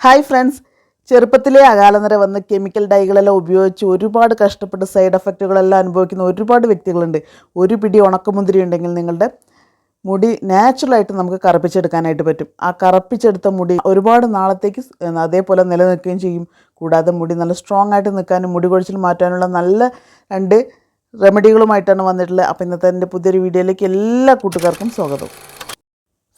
Hi friends, ചെറുപ്പത്തിലേ അകാലനര വന്ന് chemical ഡൈകളെല്ലാം ഉപയോഗിച്ച് ഒരുപാട് കഷ്ടപ്പെട്ട് സൈഡ് എഫക്റ്റുകളെല്ലാം അനുഭവിക്കുന്ന ഒരുപാട് വ്യക്തികളുണ്ട്. ഒരു പിടി ഉണക്കമുന്തിരി ഉണ്ടെങ്കിൽ നിങ്ങളുടെ മുടി നാച്ചുറലായിട്ട് നമുക്ക് കറുപ്പിച്ചെടുക്കാനായിട്ട് പറ്റും. ആ കറുപ്പിച്ചെടുത്ത മുടി ഒരുപാട് നാളത്തേക്ക് അതേപോലെ നിലനിൽക്കുകയും ചെയ്യും. കൂടാതെ മുടി നല്ല സ്ട്രോങ് ആയിട്ട് നിൽക്കാനും മുടി കൊഴിച്ചിൽ മാറ്റാനുള്ള നല്ല 2 റെമഡികളുമായിട്ടാണ് വന്നിട്ടുള്ളത്. അപ്പോൾ ഇന്നത്തെ എൻ്റെ പുതിയൊരു വീഡിയോയിലേക്ക് എല്ലാ കൂട്ടുകാർക്കും സ്വാഗതം.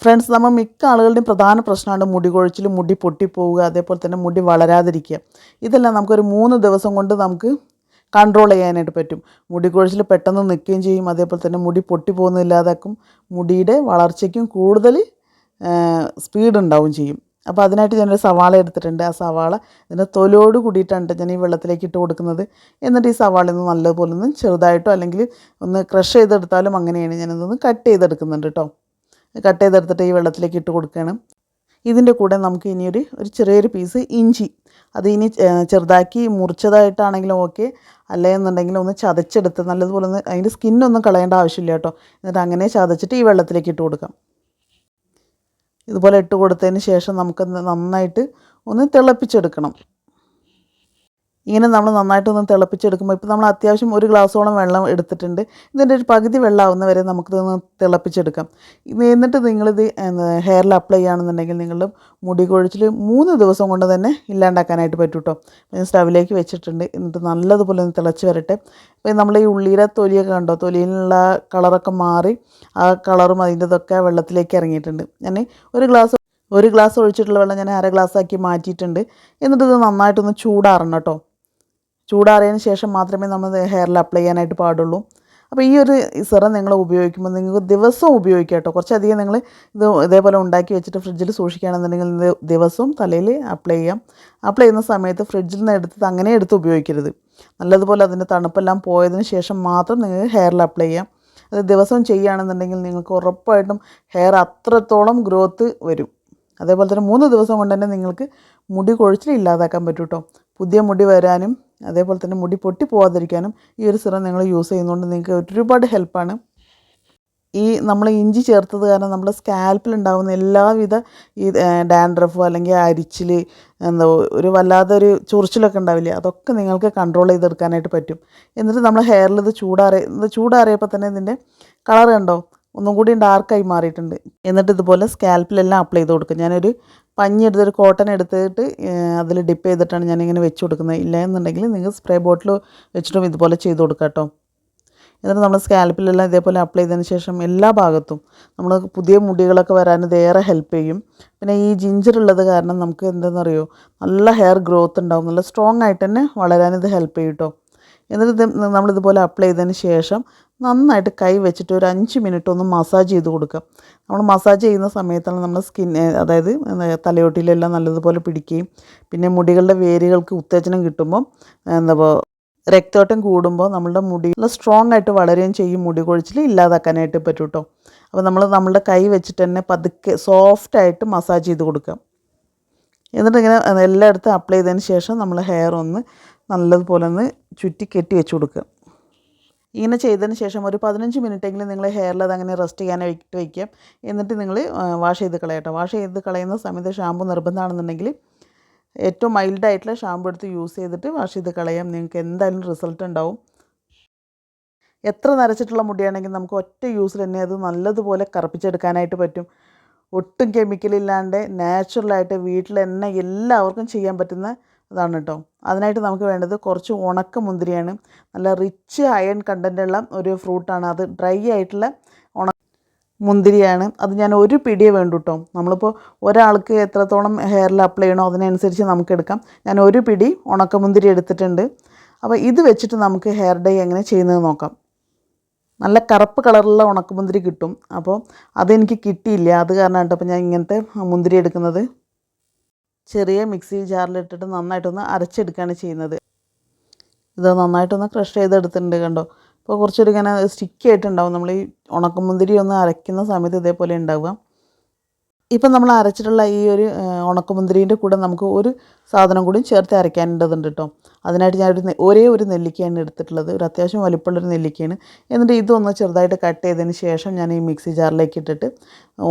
ഫ്രണ്ട്സ്, നമ്മൾ മിക്ക ആളുകളുടെയും പ്രധാന പ്രശ്നമാണ് മുടി കൊഴിച്ചിൽ, മുടി പൊട്ടിപ്പോവുക, അതേപോലെ തന്നെ മുടി വളരാതിരിക്കുക. ഇതെല്ലാം നമുക്കൊരു 3 ദിവസം കൊണ്ട് നമുക്ക് കൺട്രോൾ ചെയ്യാനായിട്ട് പറ്റും. മുടി കൊഴിച്ചിൽ പെട്ടെന്ന് നിൽക്കുകയും ചെയ്യും. അതേപോലെ തന്നെ മുടി പൊട്ടിപ്പോകുന്നില്ലാതാക്കും. മുടിയുടെ വളർച്ചയ്ക്കും കൂടുതൽ സ്പീഡ് ഉണ്ടാവുകയും ചെയ്യും. അപ്പോൾ അതിനായിട്ട് ഞാനൊരു സവാള എടുത്തിട്ടുണ്ട്. ആ സവാള ഇതിൻ്റെ തൊലിയോട് കൂടിയിട്ടാണ് ഞാൻ ഈ വെള്ളത്തിലേക്ക് ഇട്ട് കൊടുക്കുന്നത്. എന്നിട്ട് ഈ സവാള ഒന്ന് നല്ലപോലെ ഒന്ന് ചെറുതായിട്ടോ അല്ലെങ്കിൽ ഒന്ന് ക്രഷ് ചെയ്തെടുത്താലും അങ്ങനെയാണ്. ഞാനിതൊന്ന് കട്ട് ചെയ്തെടുക്കുന്നുണ്ട് കേട്ടോ. കട്ട് ചെയ്തെടുത്തിട്ട് ഈ വെള്ളത്തിലേക്ക് ഇട്ട് കൊടുക്കണം. ഇതിൻ്റെ കൂടെ നമുക്ക് ഇനി ഒരു ചെറിയൊരു പീസ് ഇഞ്ചി, അത് ഇനി ചെറുതാക്കി മുറിച്ചതായിട്ടാണെങ്കിലും ഓക്കെ, അല്ലെന്നുണ്ടെങ്കിൽ ഒന്ന് ചതച്ചെടുത്ത് നല്ലതുപോലെ ഒന്ന് അതിൻ്റെ സ്കിന്നൊന്നും കളയേണ്ട ആവശ്യമില്ല കേട്ടോ. എന്നിട്ട് അങ്ങനെ ചതച്ചിട്ട് ഈ വെള്ളത്തിലേക്ക് ഇട്ട് കൊടുക്കാം. ഇതുപോലെ ഇട്ട് കൊടുത്തതിന് ശേഷം നമുക്ക് നന്നായിട്ട് ഒന്ന് തിളപ്പിച്ചെടുക്കണം. ഇങ്ങനെ നമ്മൾ നന്നായിട്ടൊന്ന് തിളപ്പിച്ചെടുക്കുമ്പോൾ ഇപ്പോൾ നമ്മൾ അത്യാവശ്യം 1 ഗ്ലാസ്സോളം വെള്ളം എടുത്തിട്ടുണ്ട്. ഇതിൻ്റെ ഒരു പകുതി വെള്ളമാവുന്ന വരെ നമുക്കിതൊന്ന് തിളപ്പിച്ചെടുക്കാം. എന്നിട്ട് നിങ്ങളിത് ഹെയറിൽ അപ്ലൈ ചെയ്യുകയാണെന്നുണ്ടെങ്കിൽ നിങ്ങളുടെ മുടി കൊഴിച്ചിൽ 3 ദിവസം കൊണ്ട് തന്നെ ഇല്ലാണ്ടാക്കാനായിട്ട് പറ്റും കേട്ടോ. ഞാൻ സ്റ്റവിലേക്ക് വെച്ചിട്ടുണ്ട്. എന്നിട്ട് നല്ലതുപോലെ ഒന്ന് തിളച്ച് വരട്ടെ. അപ്പോൾ നമ്മൾ ഈ ഉള്ളിയുടെ തൊലിയൊക്കെ കണ്ടോ, തൊലിയിലുള്ള കളറൊക്കെ മാറി ആ കളറും അതിൻ്റെതൊക്കെ വെള്ളത്തിലേക്ക് ഇറങ്ങിയിട്ടുണ്ട്. ഞാൻ ഒരു ഗ്ലാസ് ഒഴിച്ചിട്ടുള്ള വെള്ളം ഞാൻ 1/2 ഗ്ലാസ്സാക്കി മാറ്റിയിട്ടുണ്ട്. എന്നിട്ട് ഇത് നന്നായിട്ടൊന്ന് ചൂടാറണം കേട്ടോ. ചൂടാറിയതിന് ശേഷം മാത്രമേ നമ്മൾ ഹെയറിൽ അപ്ലൈ ചെയ്യാനായിട്ട് പാടുള്ളൂ. അപ്പോൾ ഈ ഒരു സിറം നിങ്ങൾ ഉപയോഗിക്കുമ്പോൾ നിങ്ങൾക്ക് ദിവസവും ഉപയോഗിക്കാം കേട്ടോ. കുറച്ചധികം നിങ്ങൾ ഇത് ഇതേപോലെ ഉണ്ടാക്കി വെച്ചിട്ട് ഫ്രിഡ്ജിൽ സൂക്ഷിക്കുകയാണെന്നുണ്ടെങ്കിൽ ദിവസവും തലയിൽ അപ്ലൈ ചെയ്യാം. അപ്ലൈ ചെയ്യുന്ന സമയത്ത് ഫ്രിഡ്ജിൽ നിന്ന് എടുത്ത് അങ്ങനെ എടുത്ത് ഉപയോഗിക്കരുത്. നല്ലതുപോലെ അതിൻ്റെ തണുപ്പെല്ലാം പോയതിന് ശേഷം മാത്രം നിങ്ങൾ ഹെയറിൽ അപ്ലൈ ചെയ്യാം. അത് ദിവസവും ചെയ്യുകയാണെന്നുണ്ടെങ്കിൽ നിങ്ങൾക്ക് ഉറപ്പായിട്ടും ഹെയർ അത്രത്തോളം ഗ്രോത്ത് വരും. അതേപോലെ തന്നെ 3 ദിവസം കൊണ്ട് തന്നെ നിങ്ങൾക്ക് മുടി കൊഴിച്ചിൽ ഇല്ലാതാക്കാൻ പറ്റും കേട്ടോ. പുതിയ മുടി വരാനും അതേപോലെ തന്നെ മുടി പൊട്ടി പോകാതിരിക്കാനും ഈ ഒരു സിറം നിങ്ങൾ യൂസ് ചെയ്യുന്നതുകൊണ്ട് നിങ്ങൾക്ക് ഒരുപാട് ഹെൽപ്പാണ്. ഈ നമ്മൾ ഇഞ്ചി ചേർത്തത് കാരണം നമ്മുടെ സ്കാൽപ്പിൽ ഉണ്ടാകുന്ന എല്ലാവിധ ഈ ഡാൻഡ്രഫോ അല്ലെങ്കിൽ അരിച്ചിൽ, എന്താ ഒരു വല്ലാതൊരു ചൊറിച്ചിലൊക്കെ ഉണ്ടാവില്ലേ, അതൊക്കെ നിങ്ങൾക്ക് കൺട്രോൾ ചെയ്തെടുക്കാനായിട്ട് പറ്റും. എന്നിട്ട് നമ്മൾ ഹെയറിൽ ഇത് ചൂടാറിയപ്പോൾ തന്നെ ഇതിൻ്റെ കളർ കണ്ടോ, ഒന്നും കൂടി ഡാർക്കായി മാറിയിട്ടുണ്ട്. എന്നിട്ട് ഇതുപോലെ സ്കാൽപ്പിലെല്ലാം അപ്ലൈ ചെയ്ത് കൊടുക്കും. ഞാനൊരു പഞ്ഞി എടുത്തൊരു കോട്ടൺ എടുത്തിട്ട് അതിൽ ഡിപ്പ് ചെയ്തിട്ടാണ് ഞാനിങ്ങനെ വെച്ച് കൊടുക്കുന്നത്. ഇല്ല എന്നുണ്ടെങ്കിൽ നിങ്ങൾ സ്പ്രേ ബോട്ടിൽ വെച്ചിട്ടും ഇതുപോലെ ചെയ്ത് കൊടുക്കാം കേട്ടോ. എന്നിട്ട് നമ്മൾ സ്കാൽപ്പിലെല്ലാം ഇതേപോലെ അപ്ലൈ ചെയ്തതിന് ശേഷം എല്ലാ ഭാഗത്തും നമ്മൾ പുതിയ മുടികളൊക്കെ വരാൻ ഇത് ഏറെ ഹെൽപ്പ് ചെയ്യും. പിന്നെ ഈ ജിഞ്ചർ ഉള്ളത് കാരണം നമുക്ക് എന്താണെന്നറിയോ, നല്ല ഹെയർ ഗ്രോത്ത് ഉണ്ടാവും, നല്ല സ്ട്രോങ് ആയിട്ട് തന്നെ വളരാനിത് ഹെൽപ്പ് ചെയ്യും കേട്ടോ. എന്നിട്ട് നമ്മളിതുപോലെ അപ്ലൈ ചെയ്തതിന് ശേഷം നന്നായിട്ട് കൈ വെച്ചിട്ട് ഒരു 5 മിനിറ്റ് ഒന്ന് മസാജ് ചെയ്ത് കൊടുക്കുക. നമ്മൾ മസാജ് ചെയ്യുന്ന സമയത്താണ് നമ്മുടെ അതായത് തലയോട്ടിലെല്ലാം നല്ലതുപോലെ പിടിക്കുകയും പിന്നെ മുടികളുടെ വേരുകൾക്ക് ഉത്തേജനം കിട്ടുമ്പോൾ രക്തോട്ടം കൂടുമ്പോൾ നമ്മളുടെ മുടി നല്ല സ്ട്രോങ് ആയിട്ട് വളരുകയും ചെയ്യും. മുടി കൊഴിച്ചിൽ ഇല്ലാതാക്കാനായിട്ട് പറ്റും കേട്ടോ. അപ്പോൾ നമ്മളുടെ കൈ വെച്ചിട്ട് തന്നെ പതുക്കെ സോഫ്റ്റായിട്ട് മസാജ് ചെയ്ത് കൊടുക്കുക. എന്നിട്ട് ഇങ്ങനെ എല്ലായിടത്തും അപ്ലൈ ചെയ്തതിന് ശേഷം നമ്മൾ ഹെയർ ഒന്ന് നല്ലതുപോലെ ഒന്ന് ചുറ്റി കെട്ടി വെച്ച് കൊടുക്കുക. ഇങ്ങനെ ചെയ്തതിന് ശേഷം ഒരു 15 മിനിറ്റെങ്കിലും നിങ്ങൾ ഹെയറിൽ അതങ്ങനെ റെസ്റ്റ് ചെയ്യാനായിട്ട് വയ്ക്കുക. എന്നിട്ട് നിങ്ങൾ വാഷ് ചെയ്ത് കളയട്ടോ. വാഷ് ചെയ്ത് കളയുന്ന സമയത്ത് ഷാമ്പു നിർബന്ധമാണെന്നുണ്ടെങ്കിൽ ഏറ്റവും മൈൽഡായിട്ടുള്ള ഷാമ്പു എടുത്ത് യൂസ് ചെയ്തിട്ട് വാഷ് ചെയ്ത് കളയാം. നിങ്ങൾക്ക് എന്തായാലും റിസൾട്ട് ഉണ്ടാവും. എത്ര നരച്ചിട്ടുള്ള മുടിയാണെങ്കിൽ നമുക്ക് ഒറ്റ യൂസിൽ തന്നെ അത് നല്ലതുപോലെ കറുപ്പിച്ചെടുക്കാനായിട്ട് പറ്റും. ഒട്ടും കെമിക്കലില്ലാണ്ട് നാച്ചുറലായിട്ട് വീട്ടിൽ തന്നെ എല്ലാവർക്കും ചെയ്യാൻ പറ്റുന്ന ഇതാണ് കേട്ടോ. അതിനായിട്ട് നമുക്ക് വേണ്ടത് കുറച്ച് ഉണക്ക മുന്തിരിയാണ്. നല്ല റിച്ച് അയൺ കണ്ടൻറ്റുള്ള ഒരു ഫ്രൂട്ടാണ് അത്. ഡ്രൈ ആയിട്ടുള്ള മുന്തിരിയാണ്. അത് ഞാൻ 1 പിടിയേ വേണ്ടൂ കേട്ടോ. നമ്മളിപ്പോൾ ഒരാൾക്ക് എത്രത്തോളം ഹെയറിൽ അപ്ലൈ ചെയ്യണോ അതിനനുസരിച്ച് നമുക്ക് എടുക്കാം. ഞാൻ 1 പിടി ഉണക്കമുന്തിരി എടുത്തിട്ടുണ്ട്. അപ്പോൾ ഇത് വെച്ചിട്ട് നമുക്ക് ഹെയർ ഡൈ എങ്ങനെ ചെയ്യുന്നത് നോക്കാം. നല്ല കറുപ്പ് കളറുള്ള ഉണക്കമുന്തിരി കിട്ടും. അപ്പോൾ അതെനിക്ക് കിട്ടിയില്ല, അത് കാരണമാണ് കേട്ടോ അപ്പോൾ ഞാൻ ഇങ്ങനത്തെ മുന്തിരി എടുക്കുന്നത്. ചെറിയ മിക്സി ജാറിലിട്ടിട്ട് നന്നായിട്ടൊന്ന് അരച്ചെടുക്കുകയാണ് ചെയ്യുന്നത്. ഇത് നന്നായിട്ടൊന്ന് ക്രഷ് ചെയ്തെടുത്തിട്ടുണ്ട് കണ്ടോ. ഇപ്പോൾ കുറച്ചൊരു ഇങ്ങനെ സ്റ്റിക്കി ആയിട്ടുണ്ടാവും. നമ്മൾ ഈ ഉണക്കമുന്തിരി ഒന്ന് അരയ്ക്കുന്ന സമയത്ത് ഇതേപോലെ ഉണ്ടാവുക. ഇപ്പം നമ്മൾ അരച്ചിട്ടുള്ള ഈ ഒരു ഉണക്കമുന്തിരീൻ്റെ കൂടെ നമുക്ക് ഒരു സാധനം കൂടി ചേർത്ത് അരയ്ക്കാനുള്ളതുണ്ട് കേട്ടോ. അതിനായിട്ട് ഞാനൊരു ഒരേ ഒരു നെല്ലിക്കയാണ് എടുത്തിട്ടുള്ളത്. ഒരു അത്യാവശ്യം വലിപ്പമുള്ളൊരു നെല്ലിക്കയാണ്. എന്നിട്ട് ഇതൊന്ന് ചെറുതായിട്ട് കട്ട് ചെയ്തതിന് ശേഷം ഞാൻ ഈ മിക്സി ജാറിലേക്ക് ഇട്ടിട്ട്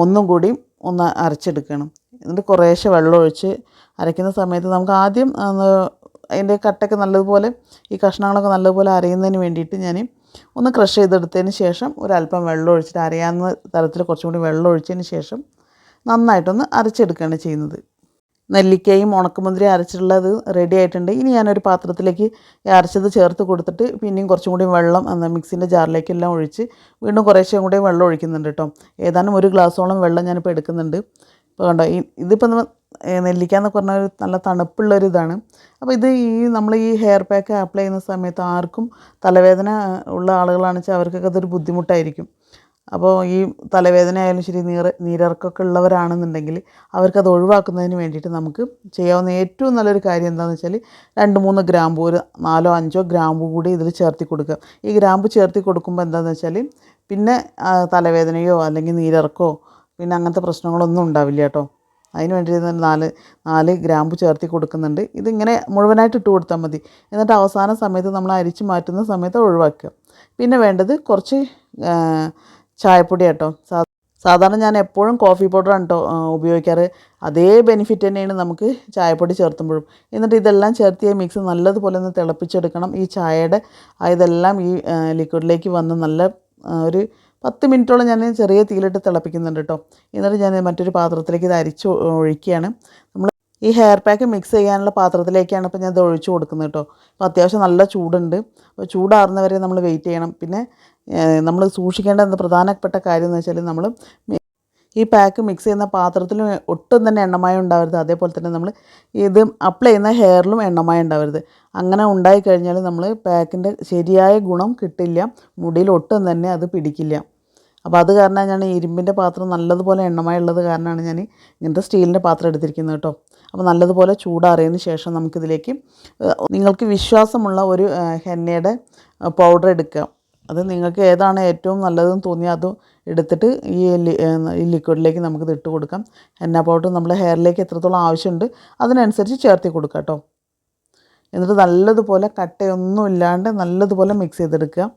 ഒന്നും കൂടി ഒന്ന് അരച്ചെടുക്കണം. എന്നിട്ട് കുറേശ്ശെ വെള്ളം ഒഴിച്ച് അരയ്ക്കുന്ന സമയത്ത് നമുക്ക് ആദ്യം അതിൻ്റെ കട്ടൊക്കെ നല്ലതുപോലെ ഈ കഷ്ണങ്ങളൊക്കെ നല്ലതുപോലെ അരയുന്നതിന് വേണ്ടിയിട്ട് ഞാൻ ഒന്ന് ക്രഷ് ചെയ്തെടുത്തതിന് ശേഷം ഒരല്പം വെള്ളം ഒഴിച്ചിട്ട് അരയാവുന്ന തരത്തിൽ കുറച്ചും കൂടി വെള്ളം ഒഴിച്ചതിന് ശേഷം നന്നായിട്ടൊന്ന് അരച്ചെടുക്കുകയാണ് ചെയ്യുന്നത്. നെല്ലിക്കയും ഉണക്കമുന്തിരി അരച്ചിട്ടുള്ളത് റെഡി ആയിട്ടുണ്ട്. ഇനി ഞാനൊരു പാത്രത്തിലേക്ക് അരച്ചത് ചേർത്ത് കൊടുത്തിട്ട് പിന്നെയും കുറച്ചും കൂടി വെള്ളം മിക്സിൻ്റെ ജാറിലേക്കെല്ലാം ഒഴിച്ച് വീണ്ടും കുറേശ്ശെ കൂടി വെള്ളം ഒഴിക്കുന്നുണ്ട് കേട്ടോ. ഏതാനും 1 ഗ്ലാസ്സോളം വെള്ളം ഞാനിപ്പോൾ എടുക്കുന്നുണ്ട്. ഇപ്പോൾ കണ്ടോ, ഇതിപ്പോൾ നെല്ലിക്ക എന്നൊക്കെ പറഞ്ഞാൽ ഒരു നല്ല തണുപ്പുള്ളൊരിതാണ്. അപ്പോൾ ഇത് നമ്മൾ ഈ ഹെയർ പാക്ക് അപ്ലൈ ചെയ്യുന്ന സമയത്ത് ആർക്കും തലവേദന ഉള്ള ആളുകളാണെന്ന് വെച്ചാൽ അവർക്കൊക്കെ അതൊരു ബുദ്ധിമുട്ടായിരിക്കും. അപ്പോൾ ഈ തലവേദന ആയാലും ശരി, നീരിറക്കമൊക്കെ ഉള്ളവരാണെന്നുണ്ടെങ്കിൽ അവർക്കത് ഒഴിവാക്കുന്നതിന് വേണ്ടിയിട്ട് നമുക്ക് ചെയ്യാവുന്ന ഏറ്റവും നല്ലൊരു കാര്യം എന്താണെന്ന് വെച്ചാൽ 2-3 ഗ്രാമ്പൂ, ഒരു 4-5 ഗ്രാമ്പൂ കൂടി ഇതിൽ ചേർത്തി കൊടുക്കുക. ഈ ഗ്രാമ്പൂ ചേർത്തി കൊടുക്കുമ്പോൾ എന്താണെന്ന് വെച്ചാൽ പിന്നെ തലവേദനയോ അല്ലെങ്കിൽ നീരിറക്കമോ പിന്നെ അങ്ങനത്തെ പ്രശ്നങ്ങളൊന്നും ഉണ്ടാവില്ല കേട്ടോ. അതിന് വേണ്ടി 4 ഗ്രാമ്പു ചേർത്തി കൊടുക്കുന്നുണ്ട്. ഇതിങ്ങനെ മുഴുവനായിട്ട് ഇട്ട് കൊടുത്താൽ മതി. എന്നിട്ട് അവസാന സമയത്ത് നമ്മൾ അരിച്ച് മാറ്റുന്ന സമയത്ത് ഒഴിവാക്കുക. പിന്നെ വേണ്ടത് കുറച്ച് ചായപ്പൊടി കേട്ടോ. സാധാരണ ഞാൻ എപ്പോഴും കോഫി പൗഡറാണ് കേട്ടോ ഉപയോഗിക്കാറ്. അതേ ബെനിഫിറ്റ് തന്നെയാണ് നമുക്ക് ചായപ്പൊടി ചേർത്തുമ്പോഴും. എന്നിട്ട് ഇതെല്ലാം ചേർത്തിയ മിക്സ് നല്ലതുപോലെ ഒന്ന് തിളപ്പിച്ചെടുക്കണം. ഈ ചായയുടെ ഇതെല്ലാം ഈ ലിക്വിഡിലേക്ക് വന്ന് നല്ല ഒരു 10 മിനിറ്റോളം ഞാൻ ചെറിയ തീയിലിട്ട് തിളപ്പിക്കുന്നുണ്ട് കേട്ടോ. എന്നിട്ട് ഞാൻ മറ്റൊരു പാത്രത്തിലേക്ക് ഇത് അരിച്ച് ഒഴിക്കുകയാണ്. നമ്മൾ ഈ ഹെയർ പാക്ക് മിക്സ് ചെയ്യാനുള്ള പാത്രത്തിലേക്കാണ് ഇപ്പോൾ ഞാൻ ഇത് ഒഴിച്ച് കൊടുക്കുന്നത് കേട്ടോ. അപ്പോൾ അത്യാവശ്യം നല്ല ചൂടുണ്ട്. അപ്പോൾ ചൂടാറുന്നവരെ നമ്മൾ വെയിറ്റ് ചെയ്യണം. പിന്നെ നമ്മൾ സൂക്ഷിക്കേണ്ട പ്രധാനപ്പെട്ട കാര്യം എന്ന് വെച്ചാൽ നമ്മൾ ഈ പാക്ക് മിക്സ് ചെയ്യുന്ന പാത്രത്തിൽ ഒട്ടും തന്നെ എണ്ണമയം ഉണ്ടാവരുത്. അതേപോലെ തന്നെ നമ്മൾ ഇത് അപ്ലൈ ചെയ്യുന്ന ഹെയറിലും എണ്ണമയം ഉണ്ടാവരുത്. അങ്ങനെ ഉണ്ടായിക്കഴിഞ്ഞാൽ നമ്മൾ പാക്കിൻ്റെ ശരിയായ ഗുണം കിട്ടില്ല, മുടിയിൽ ഒട്ടും തന്നെ അത് പിടിക്കില്ല. അപ്പോൾ അത് കാരണം ഞാൻ ഇരുമ്പിൻ്റെ പാത്രം നല്ലതുപോലെ എണ്ണമയം ഉള്ളത് കാരണമാണ് ഞാൻ ഇങ്ങനത്തെ സ്റ്റീലിൻ്റെ പാത്രം എടുത്തിരിക്കുന്നത് കേട്ടോ. അപ്പോൾ നല്ലതുപോലെ ചൂടാറിയതിന് ശേഷം നമുക്കിതിലേക്ക് നിങ്ങൾക്ക് വിശ്വാസമുള്ള ഒരു ഹെന്നയുടെ പൗഡർ എടുക്കുക. അത് നിങ്ങൾക്ക് ഏതാണ് ഏറ്റവും നല്ലതെന്ന് തോന്നിയാൽ അത് എടുത്തിട്ട് ഈ ലിക്വിഡിലേക്ക് നമുക്കിത് ഇട്ട് കൊടുക്കാം. ഹെന്ന പൗഡർ നമ്മുടെ ഹെയറിലേക്ക് എത്രത്തോളം ആവശ്യമുണ്ട് അതിനനുസരിച്ച് ചേർത്തി കൊടുക്കാം കേട്ടോ. എന്നിട്ട് നല്ലതുപോലെ കട്ടയൊന്നും ഇല്ലാണ്ട് നല്ലതുപോലെ മിക്സ് ചെയ്തെടുക്കുക.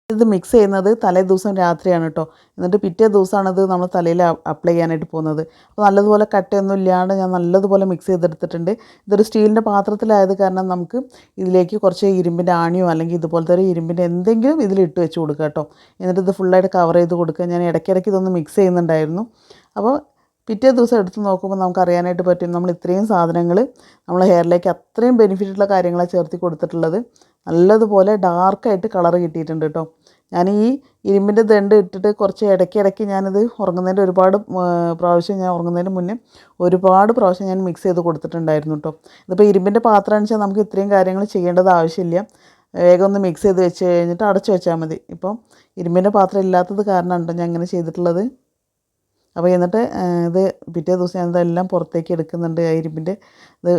ഇത് മിക്സ് ചെയ്യുന്നത് തലേ ദിവസം രാത്രിയാണ് കേട്ടോ. എന്നിട്ട് പിറ്റേ ദിവസമാണ് ഇത് നമ്മൾ തലയിൽ അപ്ലൈ ചെയ്യാനായിട്ട് പോകുന്നത്. അപ്പോൾ നല്ലതുപോലെ കട്ടയൊന്നും ഇല്ലാണ്ട് ഞാൻ നല്ലതുപോലെ മിക്സ് ചെയ്തെടുത്തിട്ടുണ്ട്. ഇതൊരു സ്റ്റീലിൻ്റെ പാത്രത്തിലായത് കാരണം നമുക്ക് ഇതിലേക്ക് കുറച്ച് ഇരുമ്പിൻ്റെ ആണിയോ അല്ലെങ്കിൽ ഇതുപോലത്തെ ഒരു ഇരുമ്പിൻ്റെ എന്തെങ്കിലും ഇതിലിട്ട് വെച്ച് കൊടുക്കുക കേട്ടോ. എന്നിട്ട് ഇത് ഫുള്ളായിട്ട് കവർ ചെയ്ത് കൊടുക്കുക. ഞാൻ ഇടയ്ക്കിടയ്ക്ക് ഇതൊന്ന് മിക്സ് ചെയ്യുന്നുണ്ടായിരുന്നു. അപ്പോൾ പിറ്റേ ദിവസം എടുത്ത് നോക്കുമ്പോൾ നമുക്ക് അറിയാനായിട്ട് പറ്റും നമ്മൾ ഇത്രയും സാധനങ്ങൾ നമ്മൾ ഹെയറിലേക്ക് അത്രയും ബെനിഫിറ്റുള്ള കാര്യങ്ങളാണ് ചേർത്തി കൊടുത്തിട്ടുള്ളത്. നല്ലതുപോലെ ഡാർക്കായിട്ട് കളർ കിട്ടിയിട്ടുണ്ട് കേട്ടോ. ഞാൻ ഈ ഇരുമ്പിൻ്റെ ദണ്ട് ഇട്ടിട്ട് കുറച്ച് ഇടയ്ക്കിടയ്ക്ക് ഞാനിത് ഉറങ്ങുന്നതിൻ്റെ ഒരുപാട് പ്രാവശ്യം ഞാൻ ഉറങ്ങുന്നതിന് മുന്നേ ഒരുപാട് പ്രാവശ്യം ഞാൻ മിക്സ് ചെയ്ത് കൊടുത്തിട്ടുണ്ടായിരുന്നു കേട്ടോ. ഇതിപ്പോൾ ഇരുമ്പിൻ്റെ പാത്രമാണെന്ന് വെച്ചാൽ നമുക്ക് ഇത്രയും കാര്യങ്ങൾ ചെയ്യേണ്ടത് ആവശ്യമില്ല. വേഗം ഒന്ന് മിക്സ് ചെയ്ത് വെച്ച് കഴിഞ്ഞിട്ട് അടച്ചു വെച്ചാൽ മതി. ഇപ്പം ഇരുമ്പിൻ്റെ പാത്രം ഇല്ലാത്തത് കാരണമാണ് കേട്ടോ ഞാൻ അങ്ങനെ ചെയ്തിട്ടുള്ളത്. അപ്പോൾ എന്നിട്ട് ഇത് പിറ്റേ ദിവസം ഞാനിതെല്ലാം പുറത്തേക്ക് എടുക്കുന്നുണ്ട്. ആ ഇരുമ്പിൻ്റെ ഇത്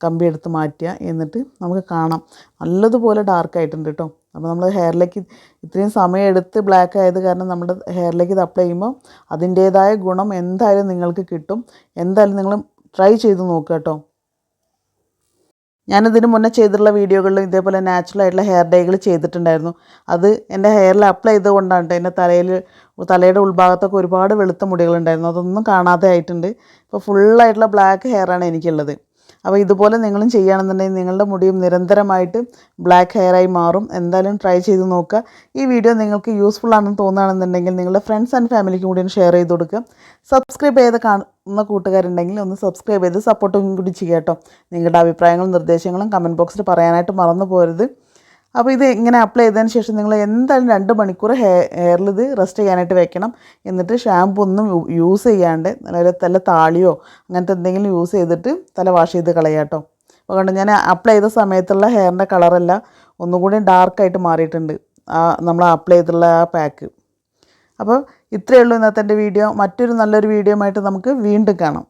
കമ്പി എടുത്ത് മാറ്റുക. എന്നിട്ട് നമുക്ക് കാണാം നല്ലതുപോലെ ഡാർക്കായിട്ടുണ്ട് കേട്ടോ. അപ്പോൾ നമ്മൾ ഹെയറിലേക്ക് ഇത്രയും സമയം എടുത്ത് ബ്ലാക്ക് ആയത് കാരണം നമ്മുടെ ഹെയറിലേക്ക് ഇത് അപ്ലൈ ചെയ്യുമ്പോൾ അതിൻ്റേതായ ഗുണം എന്തായാലും നിങ്ങൾക്ക് കിട്ടും. എന്തായാലും നിങ്ങൾ ട്രൈ ചെയ്ത് നോക്കുക കേട്ടോ. ഞാനിതിന് മുന്നേ ചെയ്തിട്ടുള്ള വീഡിയോകളിലും ഇതേപോലെ നാച്ചുറലായിട്ടുള്ള ഹെയർ ഡൈകൾ ചെയ്തിട്ടുണ്ടായിരുന്നു. അത് എൻ്റെ ഹെയറിൽ അപ്ലൈ ചെയ്തുകൊണ്ടാണ് കേട്ടോ. എൻ്റെ തലയുടെ ഉൾഭാഗത്തൊക്കെ ഒരുപാട് വെളുത്ത മുടികളുണ്ടായിരുന്നു. അതൊന്നും കാണാതെ ആയിട്ടുണ്ട്. ഇപ്പോൾ ഫുള്ളായിട്ടുള്ള ബ്ലാക്ക് ഹെയറാണ് എനിക്കുള്ളത്. അപ്പോൾ ഇതുപോലെ നിങ്ങളും ചെയ്യുകയാണെന്നുണ്ടെങ്കിൽ നിങ്ങളുടെ മുടിയും നിരന്തരമായിട്ട് ബ്ലാക്ക് ഹെയറായി മാറും. എന്തായാലും ട്രൈ ചെയ്ത് നോക്കുക. ഈ വീഡിയോ നിങ്ങൾക്ക് യൂസ്ഫുൾ ആണെന്ന് തോന്നുകയാണെന്നുണ്ടെങ്കിൽ നിങ്ങളുടെ ഫ്രണ്ട്സ് ആൻഡ് ഫാമിലിക്കും കൂടി ഒന്ന് ഷെയർ ചെയ്ത് കൊടുക്കുക. സബ്സ്ക്രൈബ് ചെയ്ത് കാണുന്ന കൂട്ടുകാരുണ്ടെങ്കിൽ ഒന്ന് സബ്സ്ക്രൈബ് ചെയ്ത് സപ്പോർട്ടും കൂടി ചെയ്യുക കേട്ടോ. നിങ്ങളുടെ അഭിപ്രായങ്ങളും നിർദ്ദേശങ്ങളും കമൻറ്റ് ബോക്സിൽ പറയാനായിട്ട് മറന്നു പോകരുത്. അപ്പോൾ ഇത് ഇങ്ങനെ അപ്ലൈ ചെയ്തതിന് ശേഷം നിങ്ങൾ എന്തായാലും 2 മണിക്കൂർ ഹെയറിൽ ഇത് റെസ്റ്റ് ചെയ്യാനായിട്ട് വെക്കണം. എന്നിട്ട് ഷാമ്പു ഒന്നും യൂസ് ചെയ്യാണ്ട് നല്ല താളിയോ അങ്ങനത്തെ എന്തെങ്കിലും യൂസ് ചെയ്തിട്ട് തല വാഷ് ചെയ്ത് കളയാം കേട്ടോ. അപ്പോൾ കണ്ടോ ഞാൻ അപ്ലൈ ചെയ്ത സമയത്തുള്ള ഹെയറിൻ്റെ കളറെല്ലാം ഒന്നുകൂടി ഡാർക്കായിട്ട് മാറിയിട്ടുണ്ട് നമ്മൾ അപ്ലൈ ചെയ്തിട്ടുള്ള ആ പാക്ക്. അപ്പോൾ ഇത്രയേ ഉള്ളൂ ഇന്നത്തെ എൻ്റെ വീഡിയോ. മറ്റൊരു നല്ലൊരു വീഡിയോ ആയിട്ട് നമുക്ക് വീണ്ടും കാണാം.